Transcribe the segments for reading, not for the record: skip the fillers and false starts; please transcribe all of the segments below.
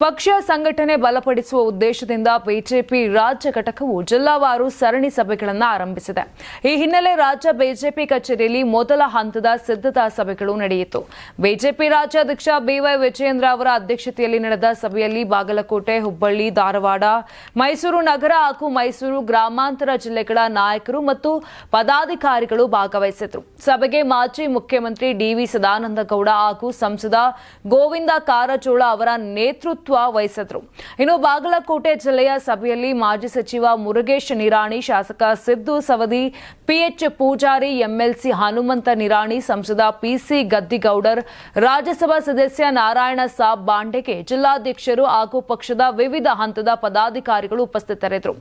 ಪಕ್ಷ ಸಂಘಟನೆ ಬಲಪಡಿಸುವ ಉದ್ದೇಶದಿಂದ ಬಿಜೆಪಿ ರಾಜ್ಯ ಘಟಕವು ಜಿಲ್ಲಾವಾರು ಸರಣಿ ಸಭೆಗಳನ್ನು ಆರಂಭಿಸಿದೆ. ಈ ಹಿನ್ನೆಲೆ ರಾಜ್ಯ ಬಿಜೆಪಿ ಕಚೇರಿಯಲ್ಲಿ ಮೊದಲ ಹಂತದ ಸಿದ್ಧತಾ ಸಭೆಗಳು ನಡೆಯಿತು. ಬಿಜೆಪಿ ರಾಜ್ಯಾಧ್ಯಕ್ಷ ಬಿವೈ ವಿಜಯೇಂದ್ರ ಅವರ ಅಧ್ಯಕ್ಷತೆಯಲ್ಲಿ ನಡೆದ ಸಭೆಯಲ್ಲಿ ಬಾಗಲಕೋಟೆ, ಹುಬ್ಬಳ್ಳಿ, ಧಾರವಾಡ, ಮೈಸೂರು ನಗರ ಹಾಗೂ ಮೈಸೂರು ಗ್ರಾಮಾಂತರ ಜಿಲ್ಲೆಗಳ ನಾಯಕರು ಮತ್ತು ಪದಾಧಿಕಾರಿಗಳು ಭಾಗವಹಿಸಿದರು. ಸಭೆಗೆ ಮಾಜಿ ಮುಖ್ಯಮಂತ್ರಿ ಡಿವಿ ಸದಾನಂದಗೌಡ ಹಾಗೂ ಸಂಸದ ಗೋವಿಂದ ಕಾರಜೋಳ ಅವರ ನೇತೃತ್ವ ವಹಿಸಿದ್ರು. ಇನ್ನು ಬಾಗಲಕೋಟೆ ಜಿಲ್ಲೆಯ ಸಭೆಯಲ್ಲಿ ಮಾಜಿ ಸಚಿವ ಮುರುಗೇಶ್ ನಿರಾಣಿ, ಶಾಸಕ ಸಿದ್ದು ಸವದಿ, ಪಿಎಚ್ ಪೂಜಾರಿ, ಎಂಎಲ್ಸಿ ಹನುಮಂತ ನಿರಾಣಿ, ಸಂಸದ ಪಿಸಿ ಗದ್ದಿಗೌಡರ್, ರಾಜ್ಯಸಭಾ ಸದಸ್ಯ ನಾರಾಯಣ ಸಾಬ್ ಬಾಂಡೆಗೆ ಜಿಲ್ಲಾಧ್ಯಕ್ಷರು ಹಾಗೂ ಪಕ್ಷದ ವಿವಿಧ ಹಂತದ ಪದಾಧಿಕಾರಿಗಳು ಉಪಸ್ಥಿತರಿದ್ದರು.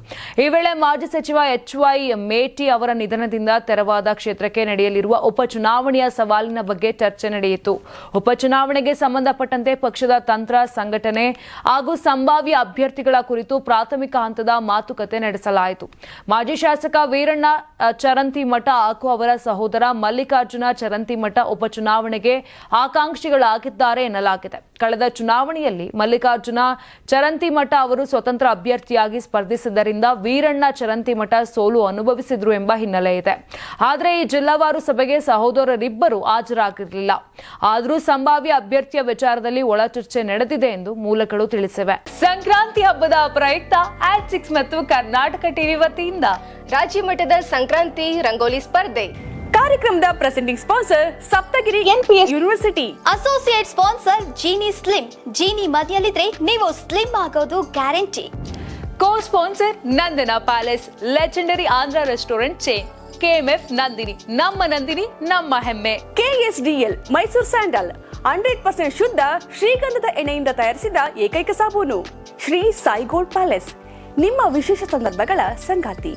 ಈ ವೇಳೆ ಮಾಜಿ ಸಚಿವ ಎಚ್ವೈ ಮೇಟಿ ಅವರ ನಿಧನದಿಂದ ತೆರವಾದ ಕ್ಷೇತ್ರಕ್ಕೆ ನಡೆಯಲಿರುವ ಉಪಚುನಾವಣೆಯ ಸವಾಲಿನ ಬಗ್ಗೆ ಚರ್ಚೆ ನಡೆಯಿತು. ಉಪಚುನಾವಣೆಗೆ ಸಂಬಂಧಪಟ್ಟಂತೆ ಪಕ್ಷದ ತಂತ್ರ, ಸಂಘಟನೆ ಹಾಗೂ ಸಂಭಾವ್ಯ ಅಭ್ಯರ್ಥಿಗಳ ಕುರಿತು ಪ್ರಾಥಮಿಕ ಹಂತದ ಮಾತುಕತೆ ನಡೆಸಲಾಯಿತು. ಮಾಜಿ ಶಾಸಕ ವೀರಣ್ಣ ಚರಂತಿಮಠ ಹಾಗೂ ಅವರ ಸಹೋದರ ಮಲ್ಲಿಕಾರ್ಜುನ ಚರಂತಿಮಠ ಉಪಚುನಾವಣೆಗೆ ಆಕಾಂಕ್ಷಿಗಳಾಗಿದ್ದಾರೆ ಎನ್ನಲಾಗಿದೆ. ಕಳೆದ ಚುನಾವಣೆಯಲ್ಲಿ ಮಲ್ಲಿಕಾರ್ಜುನ ಚರಂತಿಮಠ ಅವರು ಸ್ವತಂತ್ರ ಅಭ್ಯರ್ಥಿಯಾಗಿ ಸ್ಪರ್ಧಿಸಿದ್ದರಿಂದ ವೀರಣ್ಣ ಚರಂತಿಮಠ ಸೋಲು ಅನುಭವಿಸಿದ್ರು ಎಂಬ ಹಿನ್ನೆಲೆ ಇದೆ. ಆದರೆ ಈ ಜಿಲ್ಲಾವಾರು ಸಭೆಗೆ ಸಹೋದರರಿಬ್ಬರು ಹಾಜರಾಗಿರಲಿಲ್ಲ. ಆದರೂ ಸಂಭಾವ್ಯ ಅಭ್ಯರ್ಥಿಯ ವಿಚಾರದಲ್ಲಿ ಒಳಚರ್ಚೆ ನಡೆದಿದೆ ಎಂದು ಮೂಲಗಳು ತಿಳಿಸಿವೆ. ಸಂಕ್ರಾಂತಿ ಹಬ್ಬದ ಪ್ರಯುಕ್ತ ಆಟ್6 ಮತ್ತು ಕರ್ನಾಟಕ ಟಿವಿ ವತಿಯಿಂದ ರಾಜ್ಯ ಮಟ್ಟದ ಸಂಕ್ರಾಂತಿ ರಂಗೋಲಿ ಸ್ಪರ್ಧೆ. ಕಾರ್ಯಕ್ರಮದ presenting sponsor Saptagiri NPS university. Associate sponsor Jeeni slim. Jeeni ಮನೆಯಲ್ಲಿದ್ರೆ ನೀವು ಸ್ಲಿಮ್ ಆಗೋದು guarantee. Co sponsor Nandana palace, legendary Andhra restaurant chain. KMF Nandini, ನಮ್ಮ ನಂದಿನಿ ನಮ್ಮ ಹೆಮ್ಮೆ. ಕೆಎಸ್ಡಿಎಲ್ ಮೈಸೂರು ಸ್ಯಾಂಡಲ್ 100% ಶುದ್ಧ ಶ್ರೀಗಂಧದ ಎಣ್ಣೆಯಿಂದ ತಯಾರಿಸಿದ ಏಕೈಕ ಸಾಬೂನು. ಶ್ರೀ ಸಾಯಿ ಗೋಲ್ಡ್ ಪ್ಯಾಲೇಸ್, ನಿಮ್ಮ ವಿಶೇಷ ಸಂದರ್ಭಗಳ ಸಂಗಾತಿ.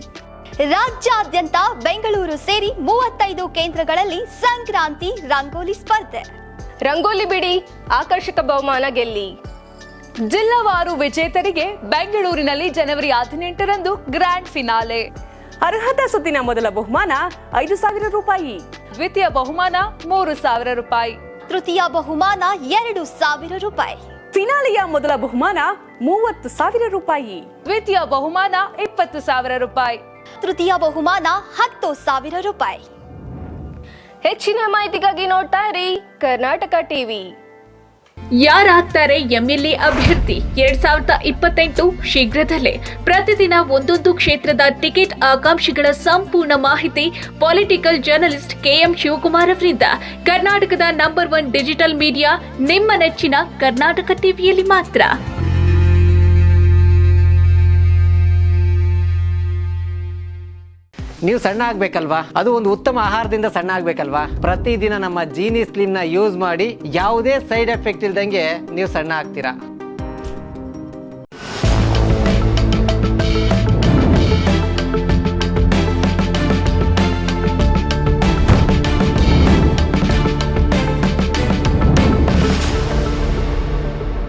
ರಾಜ್ಯಾದ್ಯಂತ ಬೆಂಗಳೂರು ಸೇರಿ 35 ಕೇಂದ್ರಗಳಲ್ಲಿ ಸಂಕ್ರಾಂತಿ ರಂಗೋಲಿ ಸ್ಪರ್ಧೆ. ರಂಗೋಲಿ ಬಿಡಿ, ಆಕರ್ಷಕ ಬಹುಮಾನ ಗೆಲ್ಲಿ. ಜಿಲ್ಲಾವಾರು ವಿಜೇತರಿಗೆ ಬೆಂಗಳೂರಿನಲ್ಲಿ ಜನವರಿ 18ರಂದು ಗ್ರ್ಯಾಂಡ್ ಫಿನಾಲೆ. ಅರ್ಹತಾ ಸುತ್ತಿನ ಮೊದಲ ಬಹುಮಾನ 5,000 ರೂಪಾಯಿ. ದ್ವಿತೀಯ ಬಹುಮಾನ 3,000 ರೂಪಾಯಿ. ತೃತೀಯ ಬಹುಮಾನ 2,000 ರೂಪಾಯಿ. ಫಿನಾಲೆಯ ಮೊದಲ ಬಹುಮಾನ 30,000 ರೂಪಾಯಿ. ದ್ವಿತೀಯ ಬಹುಮಾನ 20,000 ರೂಪಾಯಿ. ತೃತೀಯ ಬಹುಮಾನ 10,000 ರೂಪಾಯಿ. ಹೆಚ್ಚಿನ ಮಾಹಿತಿಗಾಗಿ ನೋಡ್ತಾ ಇರಿ ಕರ್ನಾಟಕ ಟಿವಿ. ಯಾರಾಗ್ತಾರೆ ಎಂಎಲ್ಎ ಅಭ್ಯರ್ಥಿ 2028 ಶೀಘ್ರದಲ್ಲೇ. ಪ್ರತಿದಿನ ಒಂದೊಂದು ಕ್ಷೇತ್ರದ ಟಿಕೆಟ್ ಆಕಾಂಕ್ಷಿಗಳ ಸಂಪೂರ್ಣ ಮಾಹಿತಿ ಪೊಲಿಟಿಕಲ್ ಜರ್ನಲಿಸ್ಟ್ ಕೆಎಂ ಶಿವಕುಮಾರ್ ಅವರಿಂದ. ಕರ್ನಾಟಕದ ನಂಬರ್ 1 ಡಿಜಿಟಲ್ ಮೀಡಿಯಾ ನಿಮ್ಮ ನೆಚ್ಚಿನ ಕರ್ನಾಟಕ ಟಿವಿಯಲ್ಲಿ ಮಾತ್ರ. ನೀವು ಸಣ್ಣ ಆಗ್ಬೇಕಲ್ವಾ? ಅದು ಒಂದು ಉತ್ತಮ ಆಹಾರದಿಂದ ಸಣ್ಣ ಆಗ್ಬೇಕಲ್ವಾ? ಪ್ರತಿದಿನ ನಮ್ಮ ಜೀನಿ ಸ್ಲಿಮ್ ನ ಯೂಸ್ ಮಾಡಿ ಯಾವುದೇ ಸೈಡ್ ಎಫೆಕ್ಟ್ ಇಲ್ದಂಗೆ ನೀವು ಸಣ್ಣ ಆಗ್ತೀರಾ.